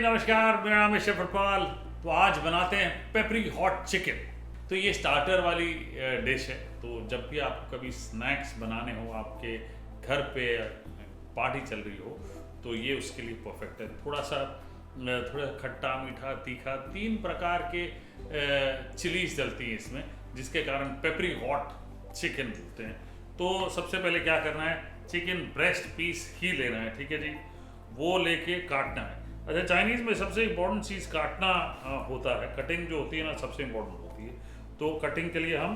नमस्कार, मेरा नाम है शेफ हरपाल। तो आज बनाते हैं पेपरी हॉट चिकन। तो ये स्टार्टर वाली डिश है। तो जब भी आपको कभी स्नैक्स बनाने हो, आपके घर पे पार्टी चल रही हो, तो ये उसके लिए परफेक्ट है। थोड़ा खट्टा, मीठा, तीखा, 3 प्रकार के चिलीज डलती हैं इसमें, जिसके कारण पेपरी हॉट चिकन बोलते हैं। तो सबसे पहले क्या करना है, चिकन ब्रेस्ट पीस ही लेना है, ठीक है जी। वो लेके काटना है। अच्छा, चाइनीज़ में सबसे इम्पोर्टेंट चीज़ काटना होता है। कटिंग जो होती है ना, सबसे इम्पोर्टेंट होती है। तो कटिंग के लिए हम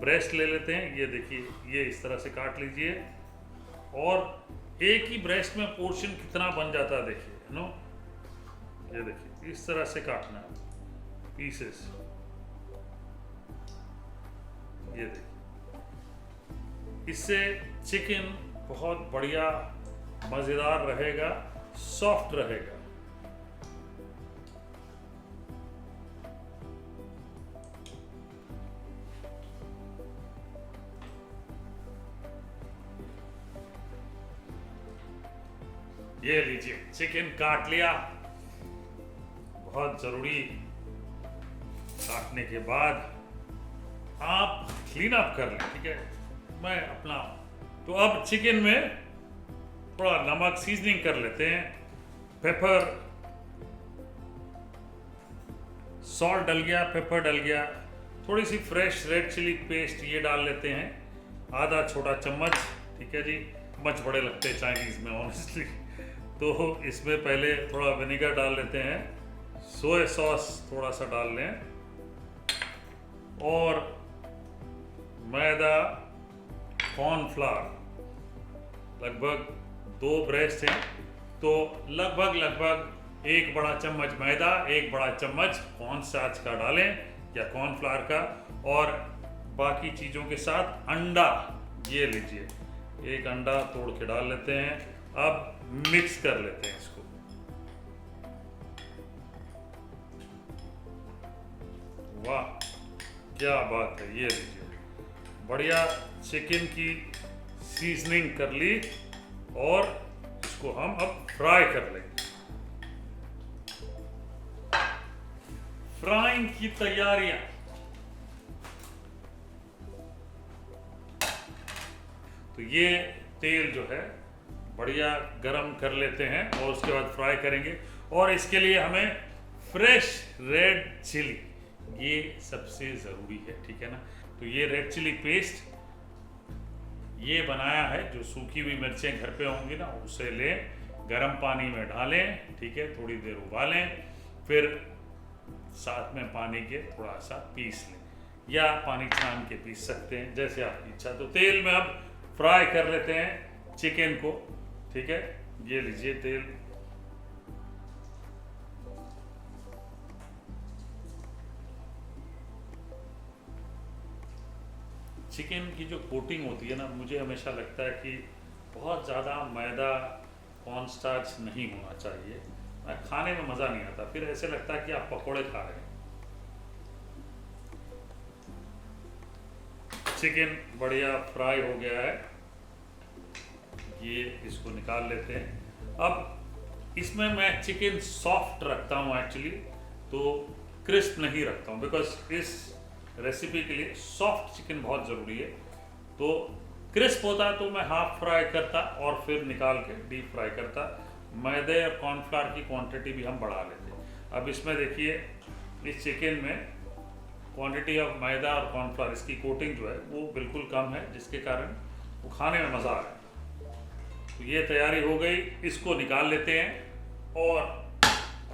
ब्रेस्ट ले लेते हैं। ये देखिए, ये इस तरह से काट लीजिए। और एक ही ब्रेस्ट में पोर्शन कितना बन जाता है देखिए, नो, ये देखिए, इस तरह से काटना है पीसेस। ये देखिए, इससे चिकन बहुत बढ़िया मज़ेदार रहेगा, सॉफ्ट रहेगा। ये लीजिए, चिकन काट लिया। बहुत जरूरी, काटने के बाद आप क्लीन अप कर लें, ठीक है। मैं अपना, तो अब चिकन में थोड़ा नमक सीजनिंग कर लेते हैं। पेपर, सॉल्ट डल गया, पेपर डल गया, थोड़ी सी फ्रेश रेड चिली पेस्ट ये डाल लेते हैं, आधा छोटा चम्मच, ठीक है जी। चम्मच बड़े लगते हैं चाइनीज़ में ऑनेस्टली। तो इसमें पहले थोड़ा विनेगर डाल लेते हैं, सोया सॉस थोड़ा सा डाल लें, और मैदा, कॉर्नफ्लावर, लगभग 2 ब्रेस्ट हैं, तो लगभग 1 बड़ा चम्मच मैदा, 1 बड़ा चम्मच कॉर्नस्टार्च का डालें या कॉर्नफ्लावर का, और बाकी चीज़ों के साथ अंडा, ये लीजिए, 1 अंडा तोड़ के डाल लेते हैं। अब मिक्स कर लेते हैं इसको। वाह, क्या बात है, ये लीजिए, बढ़िया चिकन की सीजनिंग कर ली, और इसको हम अब फ्राई कर लेंगे। फ्राइंग की तैयारियां। तो ये तेल जो है बढ़िया गरम कर लेते हैं, और उसके बाद फ्राई करेंगे। और इसके लिए हमें फ्रेश रेड चिली, ये सबसे ज़रूरी है, ठीक है ना। तो ये रेड चिली पेस्ट ये बनाया है, जो सूखी हुई मिर्चें घर पे होंगी ना, उसे लें, गरम पानी में डालें, ठीक है, थोड़ी देर उबालें, फिर साथ में पानी के थोड़ा सा पीस लें, या पानी छान के पीस सकते हैं, जैसे आपकी इच्छा। तो तेल में अब फ्राई कर लेते हैं चिकन को, ठीक है। ये लीजिए तेल, चिकन की जो कोटिंग होती है ना, मुझे हमेशा लगता है कि बहुत ज़्यादा मैदा, कॉर्नस्टार्च नहीं होना चाहिए। खाने में मज़ा नहीं आता, फिर ऐसे लगता है कि आप पकोड़े खा रहे हैं। चिकन बढ़िया फ्राई हो गया है, ये इसको निकाल लेते हैं। अब इसमें मैं चिकन सॉफ्ट रखता हूँ एक्चुअली, तो क्रिस्प नहीं रखता हूँ, बिकॉज इस रेसिपी के लिए सॉफ्ट चिकन बहुत ज़रूरी है। तो क्रिस्प होता तो मैं हाफ फ्राई करता और फिर निकाल के डीप फ्राई करता। मैदे और कॉर्नफ्लावर की क्वांटिटी भी हम बढ़ा लेते। अब इसमें देखिए, इस चिकन में क्वांटिटी ऑफ मैदा और कॉर्नफ्लावर, इसकी कोटिंग जो है वो बिल्कुल कम है, जिसके कारण वो खाने में मज़ा आ रहा है। तो ये तैयारी हो गई, इसको निकाल लेते हैं, और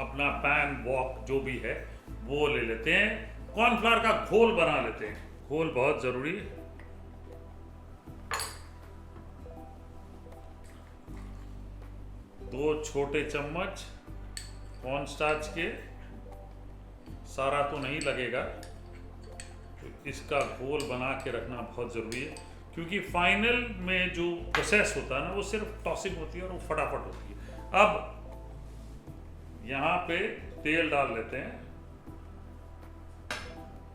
अपना पैन वॉक जो भी है वो ले लेते हैं। कॉर्नफ्लावर का घोल बना लेते हैं, घोल बहुत ज़रूरी है। दो छोटे चम्मच कॉर्नस्टार्च के, सारा तो नहीं लगेगा, तो इसका घोल बना के रखना बहुत ज़रूरी है, क्योंकि फाइनल में जो प्रोसेस होता है ना, वो सिर्फ टॉसिंग होती है और वो फटाफट होती है। अब यहाँ पे तेल डाल लेते हैं,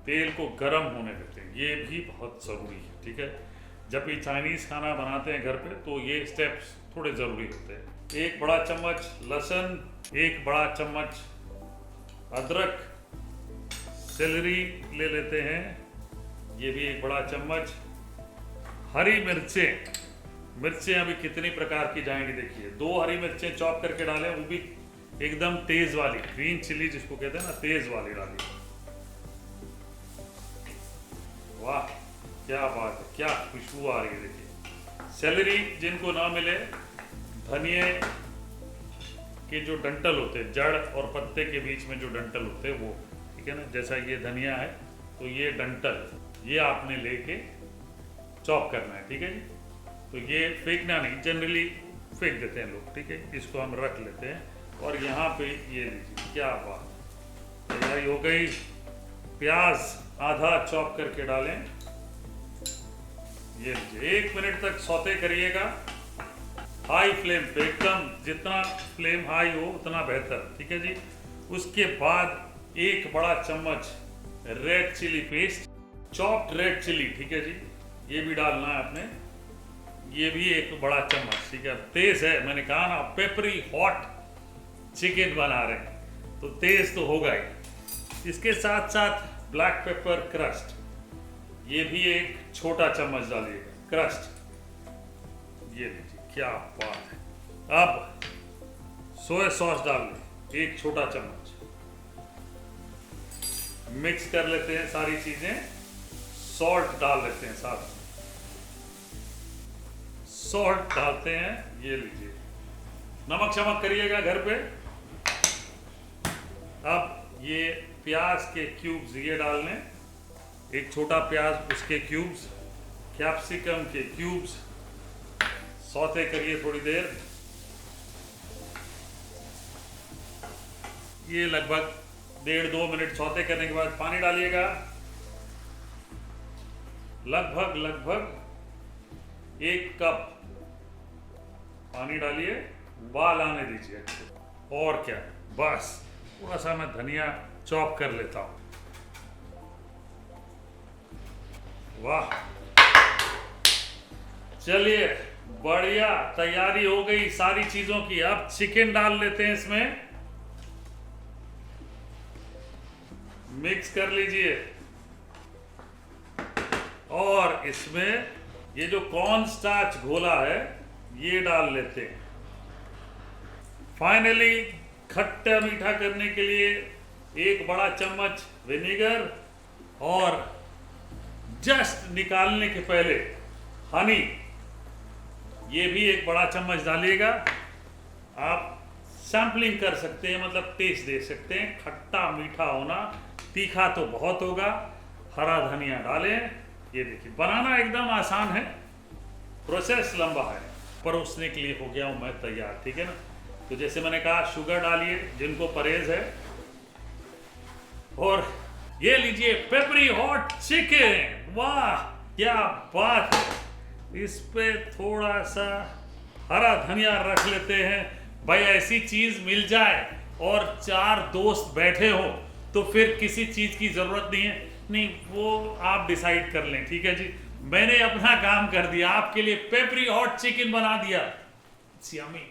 तेल को गरम होने देते हैं, ये भी बहुत ज़रूरी है, ठीक है। जब भी चाइनीज़ खाना बनाते हैं घर पे तो ये स्टेप्स थोड़े ज़रूरी होते हैं। 1 बड़ा चम्मच लहसुन, 1 बड़ा चम्मच अदरक, सेलरी ले लेते हैं, ये भी 1 बड़ा चम्मच। हरी मिर्चें अभी कितनी प्रकार की जाएंगी देखिए। 2 हरी मिर्चें चॉप करके डालें, वो भी एकदम तेज वाली, ग्रीन चिली जिसको कहते हैं ना, तेज वाली डालिए। वाह क्या बात है, क्या खुशबू आ रही है देखिए। सेलरी जिनको ना मिले, धनिए के जो डंठल होते हैं, जड़ और पत्ते के बीच में जो डंठल होते हैं वो, ठीक है ना, जैसा ये धनिया है तो ये डंठल ये आपने लेके चॉप करना है, ठीक है जी। तो ये फेंकना नहीं, जनरली फेंक देते हैं लोग, ठीक है। इसको हम रख लेते हैं और यहाँ पे ये लीजिए, क्या बात तैयारी हो गई। प्याज आधा चॉप करके डालें, ये लीजिए। 1 मिनट तक सौते करिएगा हाई फ्लेम पे, एकदम जितना फ्लेम हाई हो उतना बेहतर, ठीक है जी। उसके बाद 1 बड़ा चम्मच red chilli paste, chopped red chilli, ठीक है जी, ये भी डालना है आपने, ये भी 1 बड़ा चम्मच, ठीक है। तेज है, मैंने कहा ना पेपरी हॉट चिकन बना रहे हैं तो तेज तो होगा ही। इसके साथ साथ ब्लैक पेपर क्रस्ट, ये भी 1 छोटा चम्मच डालिएगा, क्रस्ट, ये लीजिए, क्या बात है। अब सोया सॉस डाल लें 1 छोटा चम्मच, मिक्स कर लेते हैं सारी चीजें। सॉल्ट डाल लेते हैं, साथ सॉल्ट डालते हैं, ये लीजिए। नमक शमक करिएगा घर पे। अब ये प्याज के क्यूब्स ये डालने, 1 छोटा प्याज उसके क्यूब्स, कैप्सिकम के क्यूब्स, सौते करिए थोड़ी देर। ये लगभग 1.5-2 मिनट सौते करने के बाद पानी डालिएगा, लगभग 1 कप पानी डालिए, उबाल आने दीजिए अच्छे। और क्या, बस थोड़ा सा मैं धनिया चॉप कर लेता हूं। वाह, चलिए बढ़िया, तैयारी हो गई सारी चीजों की। अब चिकन डाल लेते हैं इसमें, मिक्स कर लीजिए और इसमें ये जो कॉर्न स्टार्च घोला है ये डाल लेते हैं। फाइनली खट्टा मीठा करने के लिए 1 बड़ा चम्मच विनेगर और जस्ट निकालने के पहले हनी, ये भी 1 बड़ा चम्मच डालिएगा। आप सैम्पलिंग कर सकते हैं, मतलब टेस्ट दे सकते हैं, खट्टा मीठा होना, तीखा तो बहुत होगा। हरा धनिया डालें। ये देखिए, बनाना एकदम आसान है, प्रोसेस लंबा है, परोसने के लिए हो गया हूं मैं तैयार, ठीक है ना। तो जैसे मैंने कहा, शुगर डालिए जिनको परहेज है, और ये लीजिए पेपरी हॉट चिकन। वाह क्या बात है। इस पे थोड़ा सा हरा धनिया रख लेते हैं। भाई ऐसी चीज मिल जाए और 4 दोस्त बैठे हो तो फिर किसी चीज की जरूरत नहीं है। नहीं, वो आप डिसाइड कर लें, ठीक है जी। मैंने अपना काम कर दिया, आपके लिए पेपरी हॉट चिकन बना दिया। It's yummy.